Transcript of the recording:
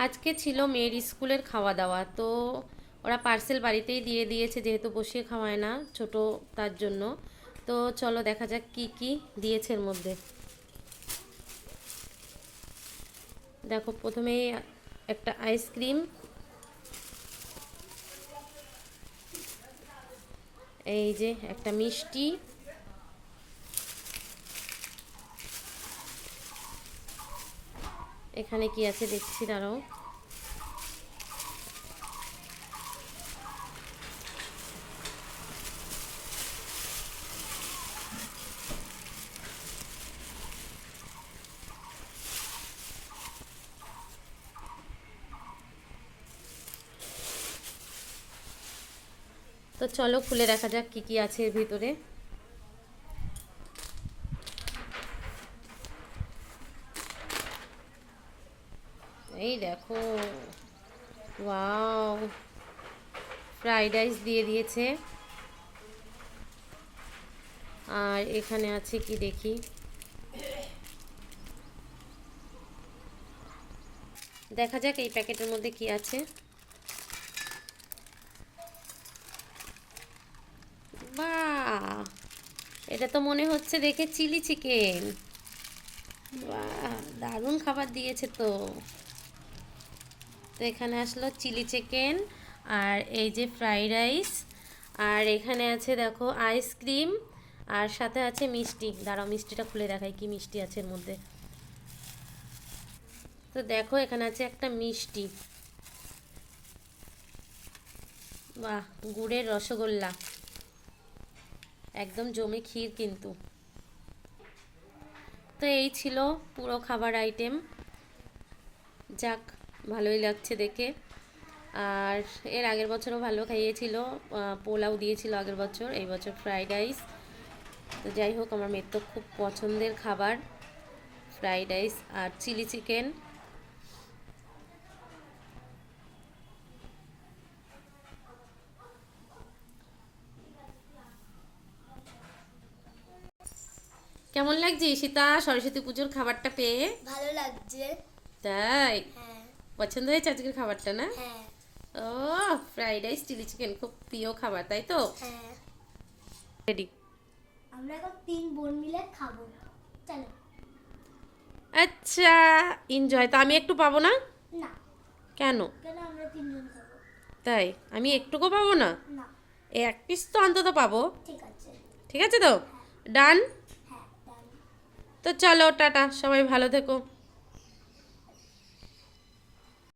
আজকে ছিল মেয়ের স্কুলের খাওয়া দাওয়া, তো ওরা পার্সেল বাড়িতেই দিয়ে দিয়েছে, যেহেতু বসিয়ে খাওয়ায় না ছোট, তার জন্য। তো চলো দেখা যাক কি কি দিয়েছে এর মধ্যে। দেখো, প্রথমে একটা আইসক্রিম, এই যে একটা মিষ্টি, এখানে কি আছে দেখছি, দাঁড়াও। তো চলো খুলে দেখা যাক কি কি আছে এর ভিতরে। এই দেখো, ওয়াও, ফ্রাইড রাইস দিয়ে দিয়েছে। আর এখানে আছে কি দেখি, দেখা যাক এই প্যাকেটের মধ্যে কি আছে। বাহ, এটা তো মনে হচ্ছে দেখে চিলি চিকেন। বাহ, দারুণ খাবার দিয়েছে তো। তো এখানে আসলো চিলি চিকেন, আর এই যে ফ্রাইড রাইস, আর এখানে আছে দেখো আইসক্রিম, আর সাথে আছে মিষ্টি। দাঁড়াও মিষ্টিটা খুলে দেখাই কি মিষ্টি আছে এর মধ্যে। তো দেখো এখানে আছে একটা মিষ্টি, বাহ, গুড়ের রসগোল্লা, একদম জমে ক্ষীর কিন্তু। তো এই ছিল পুরো খাবার আইটেম। যাক, ভালোই লাগছে দেখে। আর এর আগের বছরও ভালো খাইয়েছিল, পোলাও দিয়েছিল আগের বছর, এই বছর ফ্রাইড রাইস। তো যাই হোক, আমার মেয়ের তো খুব পছন্দের খাবার ফ্রাইড রাইস আর চিলি চিকেন। কেমন লাগছে ঈশিতা সরস্বতী পুজোর খাবারটা পেয়ে? ভালো লাগছে। তাই? হ্যাঁ। পছন্দ হয়েছে আজকের খাবারটা না? হ্যাঁ। ও, ফ্রাইড রাইস চিলি চিকেন খুব প্রিয় খাবার, তাই তো? হ্যাঁ। রেডি। আমরা এখন 3 বোন মিলে খাবো, চলো। আচ্ছা, এনজয়। তো আমি একটু পাবো না? না। কেন? কেন আমরা 3 জন খাবো? তাই? আমি একটুকু পাবো না? না। এক পিস তো অন্তত পাবো। ঠিক আছে। ঠিক আছে তো? ডান। হ্যাঁ, done। তো চলো, টাটা, সবাই ভালো থেকো।